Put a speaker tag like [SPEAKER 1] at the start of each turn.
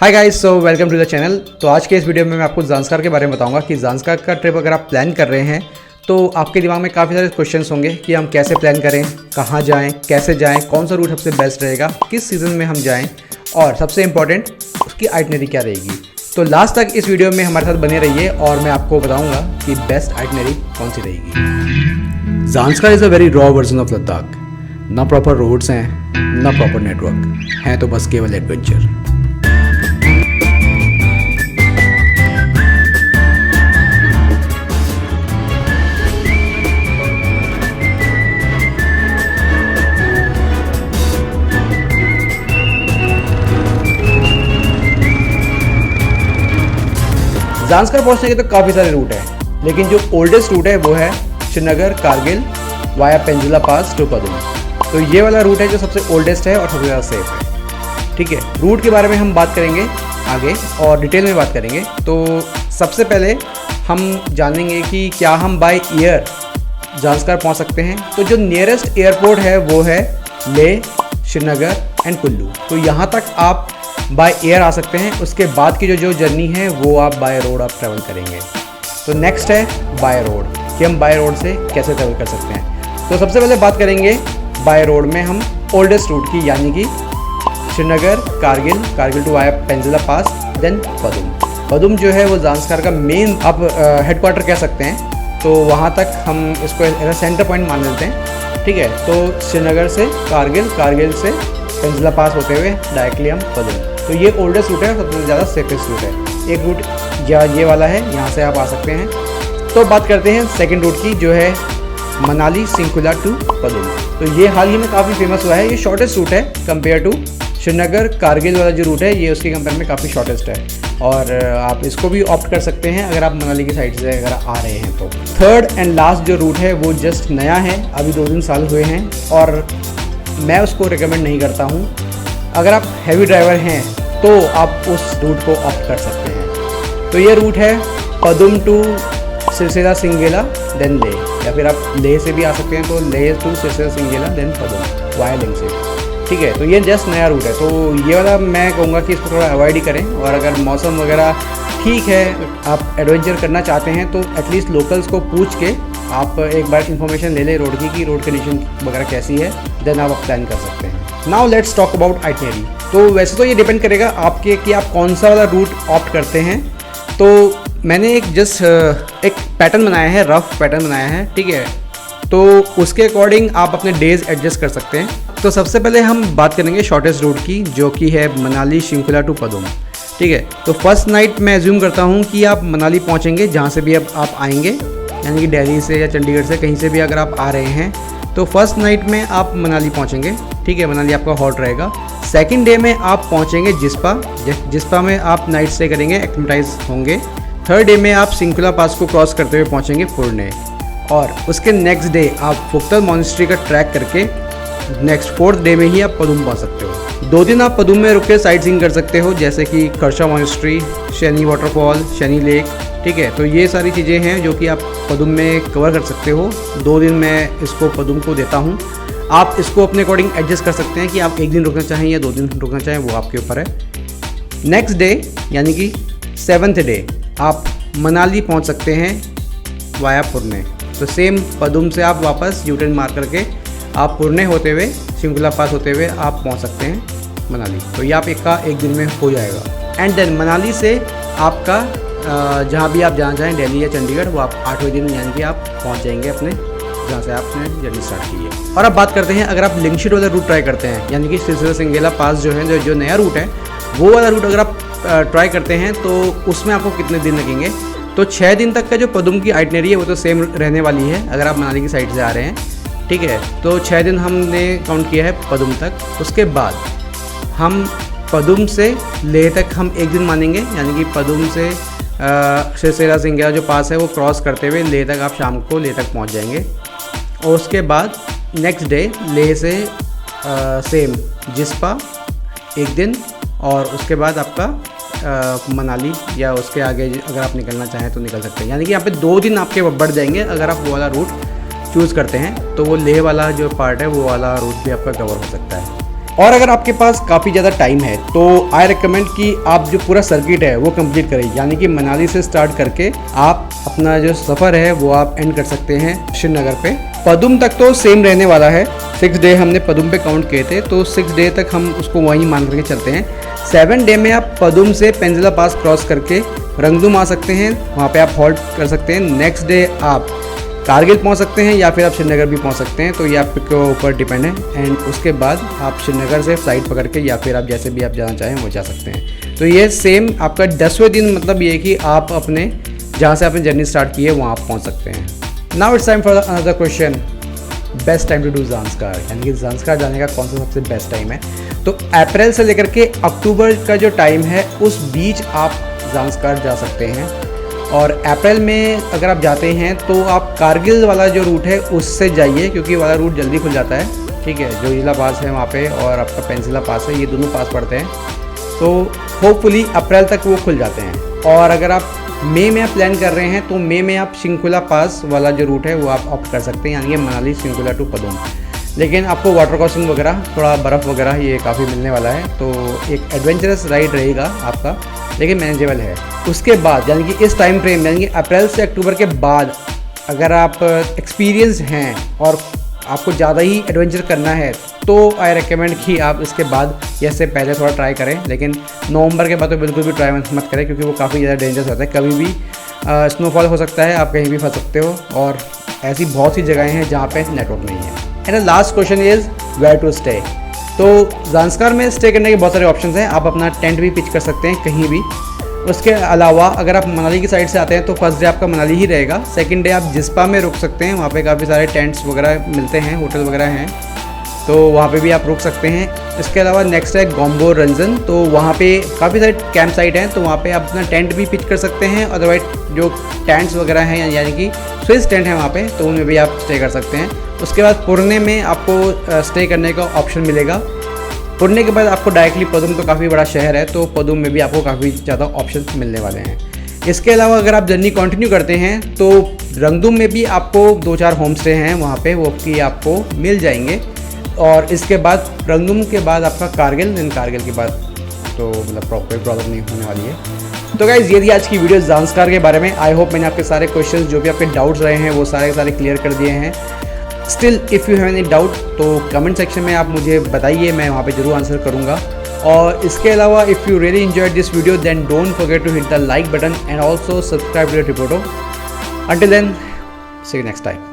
[SPEAKER 1] Hi guys, so welcome to the channel. तो आज के इस वीडियो में मैं आपको ज़ांस्कार के बारे में बताऊंगा कि ज़ांस्कार का ट्रिप अगर आप प्लान कर रहे हैं तो आपके दिमाग में काफ़ी सारे क्वेश्चंस होंगे कि हम कैसे प्लान करें, कहाँ जाएं, कैसे जाएं, कौन सा रूट सबसे बेस्ट रहेगा, किस सीज़न में हम जाएं और सबसे इम्पॉर्टेंट उसकी आइटनरी क्या रहेगी। तो लास्ट तक इस वीडियो में हमारे साथ बने रहिए और मैं आपको बताऊँगा कि बेस्ट आइटनरी कौन सी रहेगी। Zanskar is a very raw version of Ladakh. ना प्रॉपर रोड्स हैं, ना प्रॉपर नेटवर्क हैं, तो बस केवल एडवेंचर। ज़ांस्कार पहुंचने के तो काफ़ी सारे रूट हैं, लेकिन जो ओल्डेस्ट रूट है वो है Srinagar Kargil via Penzila pass to Padum. तो ये वाला रूट है जो सबसे ओल्डेस्ट है और सबसे ज़्यादा सेफ है। ठीक है, रूट के बारे में हम बात करेंगे आगे और डिटेल में बात करेंगे। तो सबसे पहले हम जानेंगे कि क्या हम बाय एयर ज़ांस्कार पहुंच सकते हैं। तो जो नियरेस्ट एयरपोर्ट है वो है लेह, श्रीनगर एंड कुल्लू। तो यहाँ तक आप बाय एयर आ सकते हैं। उसके बाद की जो जर्नी है वो आप बाय रोड आप ट्रैवल करेंगे। तो नेक्स्ट है बाय रोड कि हम बाय रोड से कैसे ट्रैवल कर सकते हैं। तो सबसे पहले बात करेंगे बाय रोड में हम ओल्डेस्ट रूट की, यानी कि Srinagar Kargil to via Penzila pass then Padum जो है वो ज़ांस्कार का मेन आप हेडक्वार्टर कह सकते हैं। तो वहाँ तक हम इसको एज सेंटर पॉइंट मान लेते हैं। ठीक है, तो श्रीनगर से कारगिल से पेंजिला पास होते हुए डायरेक्टली हम पदुम। तो ये ओल्डेस्ट रूट है, सबसे ज़्यादा सेफेस्ट रूट है। एक रूट ये वाला है, यहाँ से आप आ सकते हैं। तो बात करते हैं सेकंड रूट की, जो है मनाली सिंकुला टू पदुम। तो ये हाल ही में काफ़ी फेमस हुआ है। ये शॉर्टेस्ट रूट है कंपेयर टू श्रीनगर कारगिल वाला जो रूट है, ये उसके कंपेयर में काफ़ी शॉर्टेस्ट है और आप इसको भी ऑप्ट कर सकते हैं अगर आप मनाली की साइड से अगर आ रहे हैं तो। थर्ड एंड लास्ट जो रूट है वो जस्ट नया है, अभी 2-3 साल हुए हैं और मैं उसको रिकमेंड नहीं करता हूँ। अगर आप हैवी ड्राइवर हैं तो आप उस रूट को ऑप्ट कर सकते हैं। तो ये रूट है पदुम टू सिरसिला सिंगेला देन लेह, या फिर आप लेह से भी आ सकते हैं। तो Leh to Sirsila Singela then Padum via link से। ठीक है, तो ये जस्ट नया रूट है। तो ये वाला मैं कहूँगा कि इसको थोड़ा अवॉइड ही करें। और अगर मौसम वगैरह ठीक है, आप एडवेंचर करना चाहते हैं तो एटलीस्ट लोकल्स को पूछ के आप एक बार इन्फॉर्मेशन ले लें रोड की कि रोड कंडीशन वगैरह कैसी है, देन आप प्लान कर सकते हैं। Now let's talk about itinerary. तो वैसे तो ये डिपेंड करेगा आपके कि आप कौन सा वाला रूट ऑप्ट करते हैं। तो मैंने एक पैटर्न बनाया है, रफ पैटर्न बनाया है। ठीक है, तो उसके अकॉर्डिंग आप अपने डेज एडजस्ट कर सकते हैं। तो सबसे पहले हम बात करेंगे शॉर्टेस्ट रूट की, जो कि है मनाली शिंकुला टू पदुम। ठीक है, तो फर्स्ट नाइट मैं एज्यूम करता हूँ कि आप मनाली पहुँचेंगे, जहाँ से भी अब आप आएंगे, यानी कि दिल्ली से या चंडीगढ़ से कहीं से भी अगर आप आ रहे हैं तो फर्स्ट नाइट में आप मनाली पहुँचेंगे। ठीक है, मनाली आपका हॉल्ट रहेगा। सेकंड डे में आप पहुँचेंगे जिस्पा में आप नाइट स्टे करेंगे, एक्लेमेटाइज होंगे। थर्ड डे में आप सिंकुला पास को क्रॉस करते हुए पहुँचेंगे पुरने, और उसके नेक्स्ट डे आप फुक्तल मॉनेस्ट्री का ट्रैक करके नेक्स्ट फोर्थ डे में ही आप पदुम पहुँच सकते हो। 2 दिन आप पदुम में रुक के साइट सीइंग कर सकते हो, जैसे कि खरसा monastery, Shani waterfall, Shani lake. ठीक है, तो ये सारी चीज़ें हैं जो कि आप पदुम में कवर कर सकते हो। 2 दिन मैं इसको पदुम को देता हूँ। आप इसको अपने अकॉर्डिंग एडजस्ट कर सकते हैं कि आप 1 दिन रुकना चाहें या 2 दिन रुकना चाहें, वो आपके ऊपर है। नेक्स्ट डे यानी कि 7th डे आप मनाली पहुंच सकते हैं वाया पुरने। तो सेम पदुम से आप वापस यूटर्न मार करके आप पुरने होते हुए सिंकुला पास होते हुए आप पहुंच सकते हैं मनाली। तो ये आप एक दिन में हो जाएगा। एंड देन मनाली से आपका जहाँ भी आप जाना चाहें, दिल्ली या चंडीगढ़, वो आप 8वें दिन यानी कि आप पहुँच जाएंगे अपने जहाँ से आपने जर्नी स्टार्ट की है। और अब बात करते हैं, अगर आप लिंकशिट वाला रूट ट्राई करते हैं, यानी कि सिलसिला सिंगेला पास जो है जो नया रूट है, वो वाला रूट अगर आप ट्राई करते हैं तो उसमें आपको कितने दिन लगेंगे। तो 6 दिन तक का जो पदुम की आइटनरी है वो तो सेम रहने वाली है अगर आप मनाली की साइड से आ रहे हैं। ठीक है, तो 6 दिन हमने काउंट किया है पदुम तक। उसके बाद हम पदुम से लेह तक हम 1 दिन मानेंगे, यानी कि पदुम से सिरसिला सिंगेला जो पास है वो क्रॉस करते हुए लेह तक आप शाम को लेह तक पहुंच जाएंगे। और उसके बाद नेक्स्ट डे लेह से सेम जिस्पा 1 दिन, और उसके बाद आपका मनाली या उसके आगे अगर आप निकलना चाहें तो निकल सकते हैं। यानी कि यहाँ पे 2 दिन आपके बढ़ जाएंगे अगर आप वो वाला रूट चूज़ करते हैं। तो वो लेह वाला जो पार्ट है वो वाला रूट भी आपका कवर हो सकता है। और अगर आपके पास काफ़ी ज़्यादा टाइम है तो आई रिकमेंड कि आप जो पूरा सर्किट है वो कंप्लीट करें, यानी कि मनाली से स्टार्ट करके आप अपना जो सफ़र है वो आप एंड कर सकते हैं श्रीनगर पे। पदुम तक तो सेम रहने वाला है, 6 डे हमने पदुम पे काउंट किए थे, तो 6 डे तक हम उसको वहीं मान करके चलते हैं। 7 डे में आप पदुम से पेंजिला पास क्रॉस करके रंगदुम आ सकते हैं, वहाँ पे आप हॉल्ट कर सकते हैं। नेक्स्ट डे आप कारगिल पहुंच सकते हैं या फिर आप श्रीनगर भी पहुंच सकते हैं, तो ये आपके ऊपर डिपेंड है। एंड उसके बाद आप श्रीनगर से फ़्लाइट पकड़ के या फिर आप जैसे भी आप जाना चाहें वो जा सकते हैं। तो ये सेम आपका 10वें दिन, मतलब ये कि आप अपने जहाँ से आपने जर्नी स्टार्ट की है वहाँ आप पहुँच सकते हैं। Now it's time for another question, best time to do Zanskar, यानी कि ज़ांस्कार जाने का कौन सा सबसे बेस्ट टाइम है। तो अप्रैल से लेकर के अक्टूबर का जो टाइम है उस बीच आप ज़ांस्कार जा सकते हैं। और अप्रैल में अगर आप जाते हैं तो आप कारगिल वाला जो रूट है उससे जाइए, क्योंकि वाला रूट जल्दी खुल जाता है, ठीक है। जो जिला पास है वहाँ पे और आपका पेंसिला पास है, ये दोनों पास पड़ते हैं, तो होपफुली अप्रैल तक वो खुल जाते हैं। और अगर आप मई में आप प्लान कर रहे हैं तो मई में आप शिंकुला पास वाला जो रूट है वो आप ऑप्ट कर सकते हैं, यानी कि मनाली शिंकुला टू पदुम। लेकिन आपको वाटर क्रॉसिंग वगैरह, थोड़ा बर्फ़ वगैरह ये काफ़ी मिलने वाला है, तो एक एडवेंचरस राइड रहेगा आपका, लेकिन मैनेजेबल है। उसके बाद यानी कि इस टाइम फ्रेम यानी कि अप्रैल से अक्टूबर के बाद अगर आप एक्सपीरियंस हैं और आपको ज़्यादा ही एडवेंचर करना है तो आई रिकमेंड कि आप इसके बाद या इससे पहले थोड़ा ट्राई करें, लेकिन नवंबर के बाद तो बिल्कुल भी ट्राई मत करें, क्योंकि वो काफ़ी ज़्यादा डेंजरस होता है। कभी भी स्नोफॉल हो सकता है, आप कहीं भी फंस सकते हो, और ऐसी बहुत सी जगहें हैं जहाँ पे नेटवर्क नहीं है। And the last question is where to stay. तो ज़ांस्कार में स्टे करने के बहुत सारे ऑप्शंस हैं, आप अपना टेंट भी पिच कर सकते हैं कहीं भी। उसके अलावा अगर आप मनाली की साइड से आते हैं तो फर्स्ट डे आपका मनाली ही रहेगा, सेकंड डे आप जिस्पा में रुक सकते हैं, वहाँ पे काफ़ी सारे टेंट्स वगैरह मिलते हैं, होटल वगैरह हैं, तो वहाँ पे भी आप रुक सकते हैं। इसके अलावा नेक्स्ट है गोम्बो रंजन, तो वहाँ पे काफ़ी सारे कैंप साइट हैं, तो वहाँ पे आप अपना टेंट भी पिच कर सकते हैं। अदरवाइज जो टेंट्स वगैरह हैं यानी कि स्विस टेंट है वहाँ पे, तो उनमें भी आप स्टे कर सकते हैं। उसके बाद पुरने में आपको स्टे करने का ऑप्शन मिलेगा। पुरने के बाद आपको डायरेक्टली पदुम, तो काफ़ी बड़ा शहर है, तो पदुम में भी आपको काफ़ी ज़्यादा ऑप्शन मिलने वाले हैं। इसके अलावा अगर आप जर्नी कंटिन्यू करते हैं तो रंगदुम में भी आपको 2-4 होम स्टे हैं वहाँ पे, वो कि आपको मिल जाएंगे। और इसके बाद रंगदुम के बाद आपका कारगिल, देन कारगिल के बाद तो मतलब प्रॉपर प्रॉब्लम नहीं होने वाली है। तो गाइज़ ये थी आज की वीडियो ज़ांस्कार के बारे में। आई होप मैंने आपके सारे क्वेश्चंस जो भी आपके डाउट्स रहे हैं वो सारे के सारे क्लियर कर दिए हैं। Still if you have any doubt तो कमेंट सेक्शन में आप मुझे बताइए, मैं वहाँ पे ज़रूर आंसर करूँगा। और इसके अलावा if you really enjoyed this video then don't forget to hit the like button and also subscribe to the रिपोर्टो। Until then see you next time.